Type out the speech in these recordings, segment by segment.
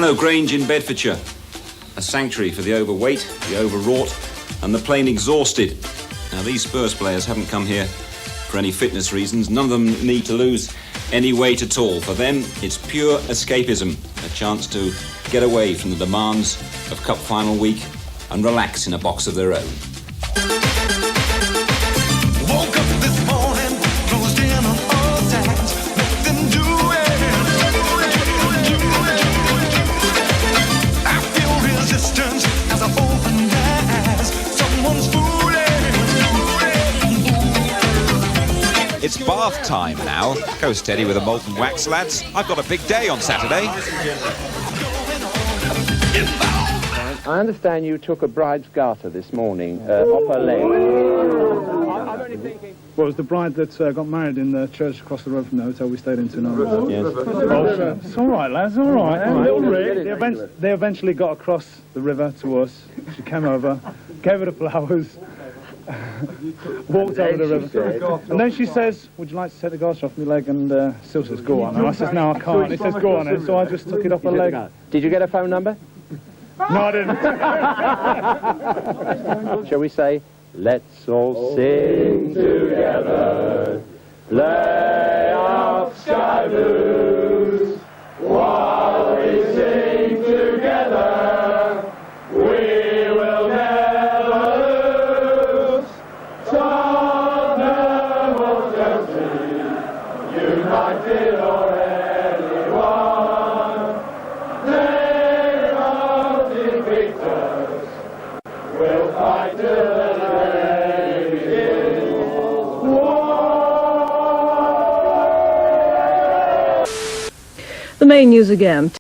Domino Grange in Bedfordshire, a sanctuary for the overweight, the overwrought, and the plain exhausted. Now, these Spurs players haven't come here for any fitness reasons. None of them need to lose any weight at all. For them, it's pure escapism, a chance to get away from the demands of Cup final week and relax in a box of their own. Woke up this morning, closed in on all sides, nothing doing. I feel resistance as I open my eyes. Someone's fooling. It's bath time now. Go steady with the molten wax, lads. I've got a big day on Saturday. I understand you took a bride's garter this morning off her leg. Well, it was the bride that got married in the church across the road from the hotel we stayed in tonight. Yes. Oh, it's all right, lads, all right. They eventually got across the river to us. She came over, gave her the flowers, walked over the river. And then she says, would you like to take the garter off my leg? And Sil says, go on. And I says, no, I can't. He says, go on. And so I just took it off her leg. Did you get a phone number? No, I didn't. Shall we say, let's all sing together, play off sky blues, while we sing together, we will never lose. Tottenham or Chelsea, United or anyone, they are the victors, we'll fight till the day begins. The main news again.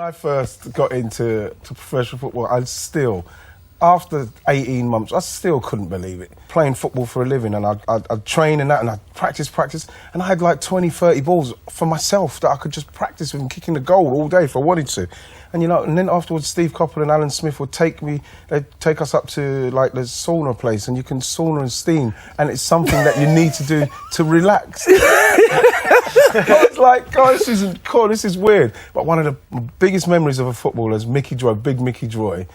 I first got into professional football, after 18 months, I still couldn't believe it. Playing football for a living, and I'd train and that, and I'd practice, and I had like 20, 30 balls for myself that I could just practice with and kicking the goal all day if I wanted to. And and then afterwards Steve Coppell and Alan Smith would they'd take us up to like the sauna place, and you can sauna and steam, and it's something that you need to do to relax. It's like, God, this is weird. But one of the biggest memories of a footballer is Mickey Droy, big Mickey Droy.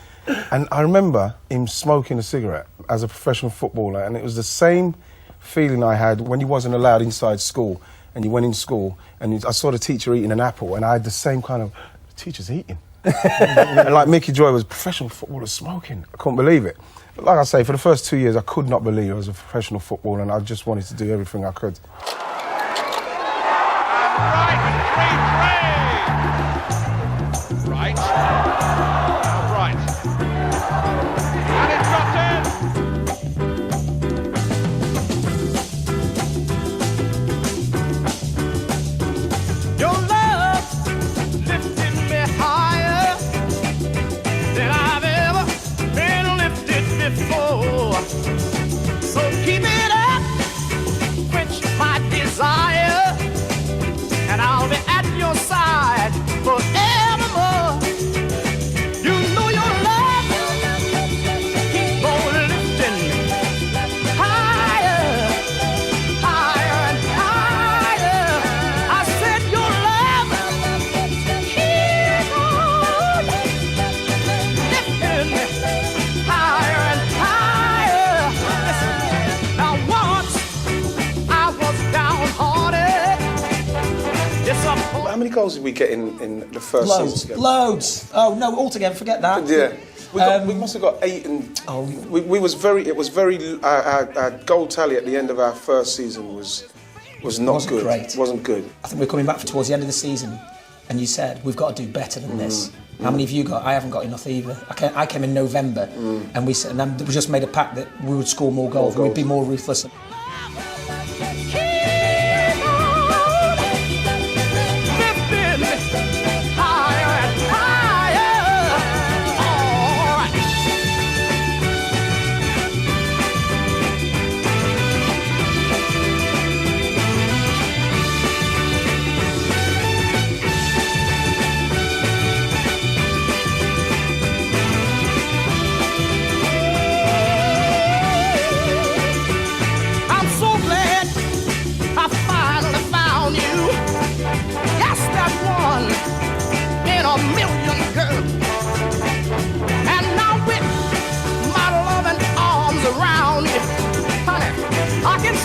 And I remember him smoking a cigarette as a professional footballer, and it was the same feeling I had when you wasn't allowed inside school, and you went in school, and I saw the teacher eating an apple, and I had the same kind of, the teacher's eating. And like Mickey Droy was a professional footballer smoking. I couldn't believe it. But like I say, for the first 2 years, I could not believe I was a professional footballer, and I just wanted to do everything I could. Wright. Wright. And it's dropped in. Your love lifted me higher than I've ever been lifted before. So keep it up, quench my desire, and I'll be at your side forevermore. You know your love keep on lifting higher, higher and higher. I said your love keep on lifting higher and higher. Listen, now once I was downhearted. How many goals did we get in the first season together? Loads. Oh no, altogether, forget that. Yeah, we must have got 8, and it was very. Our goal tally at the end of our first season was not Wasn't good. great. Wasn't good. I think we're coming back towards the end of the season, and you said we've got to do better than this. How many have you got? I haven't got enough either. I came in November, and we just made a pact that we would score more goals. We'd be more ruthless.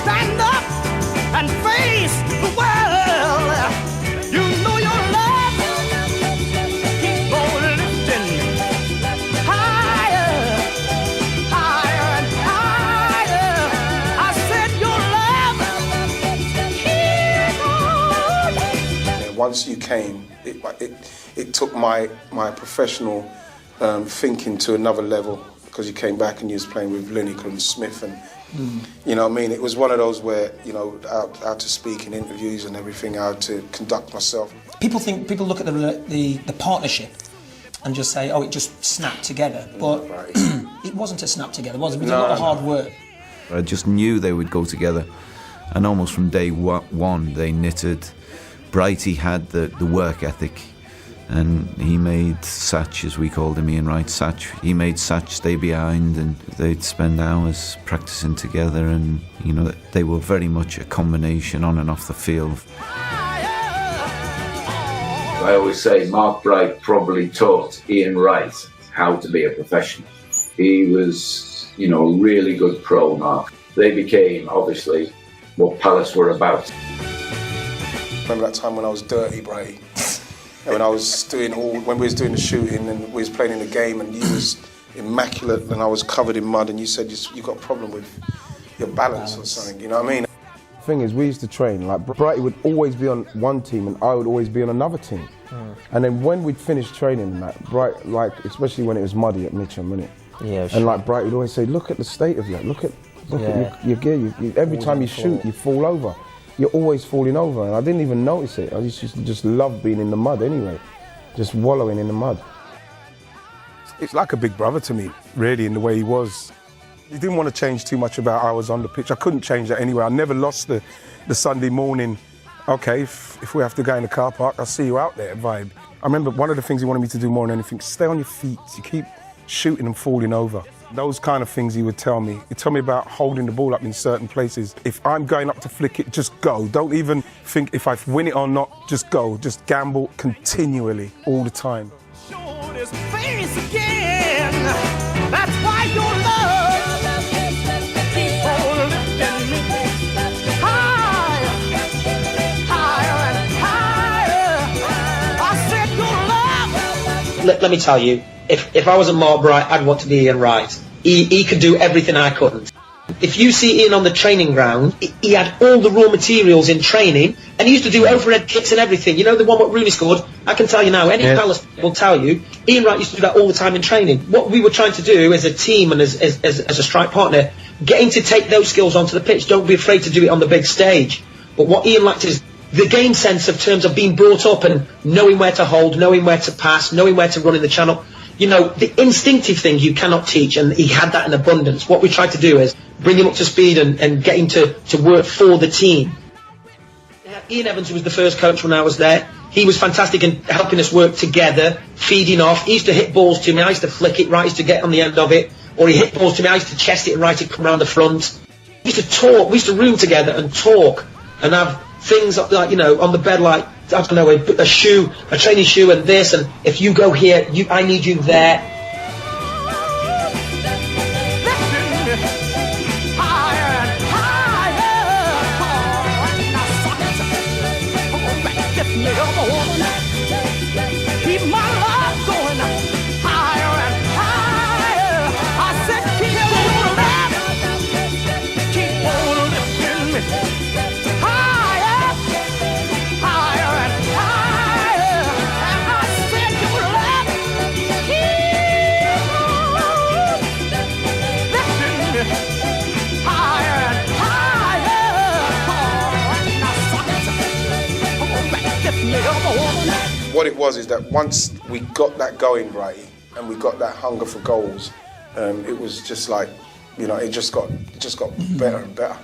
Stand up and face the world. You know your love keep on lifting higher, higher and higher. I said your love keep on. Yeah, once you came, it took my professional thinking to another level, because you came back and you was playing with Lineker and Smith, and you know what I mean? It was one of those where, how to speak in interviews and everything, how to conduct myself. People look at the partnership and just say, oh, it just snapped together. But it wasn't a snap together, was it? It was a lot of hard work. I just knew they would go together. And almost from day one, they knitted. Brighty had the work ethic. And he made Satch, as we called him, Ian Wright, Satch. He made Satch stay behind, and they'd spend hours practicing together, and they were very much a combination on and off the field. I always say Mark Bright probably taught Ian Wright how to be a professional. He was, a really good pro, Mark. They became, obviously, what Palace were about. Remember that time when I was dirty, Brighty? When we was doing the shooting and we was playing in the game, and you was immaculate and I was covered in mud, and you said you got a problem with your balance or something, you know what I mean? The thing is, we used to train, like Brighty would always be on one team and I would always be on another team. And then when we'd finish training, especially when it was muddy at Mitcham, innit? Yeah, sure. And like Brighty would always say, look at the state of you, look at your gear, every time you shoot, you fall over. You're always falling over, and I didn't even notice it. I just loved being in the mud anyway. just wallowing in the mud. It's like a big brother to me, really, in the way he was. He didn't want to change too much about how I was on the pitch. I couldn't change that anyway. I never lost the Sunday morning, okay, if we have to go in the car park, I'll see you out there vibe. I remember one of the things he wanted me to do more than anything, stay on your feet. You keep shooting and falling over. Those kind of things he would tell me. He'd tell me about holding the ball up in certain places. If I'm going up to flick it, just go. Don't even think if I win it or not, just go. Just gamble continually, all the time. Show his face again. That's why your love keep on lifting me higher, higher and higher. I said your love. Let me tell you, if I wasn't Mark Bright, I'd want to be Ian Wright. He could do everything I couldn't. If you see Ian on the training ground, he had all the raw materials in training, and he used to do overhead kicks and everything. You know the one what Rooney scored? I can tell you now, any Palace will tell you, Ian Wright used to do that all the time in training. What we were trying to do as a team and as a strike partner, getting to take those skills onto the pitch. Don't be afraid to do it on the big stage. But what Ian lacked is the game sense of terms of being brought up and knowing where to hold, knowing where to pass, knowing where to run in the channel. You know, the instinctive thing you cannot teach, and he had that in abundance. What we tried to do is bring him up to speed and get him to work for the team. Ian Evans was the first coach when I was there. He was fantastic in helping us work together, feeding off. He used to hit balls to me, I used to flick it, Wright used to get on the end of it. Or he hit balls to me, I used to chest it and Wright would come around the front. We used to talk, we used to room together and talk and have things like, you know, on the bed like, I don't know, a shoe, a training shoe and this, and if you go here, I need you there. Keep my love going higher and higher. I said keep on lifting me higher, higher and higher. I said your love keep on lifting me higher and higher. What it was is that once we got that going, Brighty, and we got that hunger for goals, it was just like, you know, it just got better and better.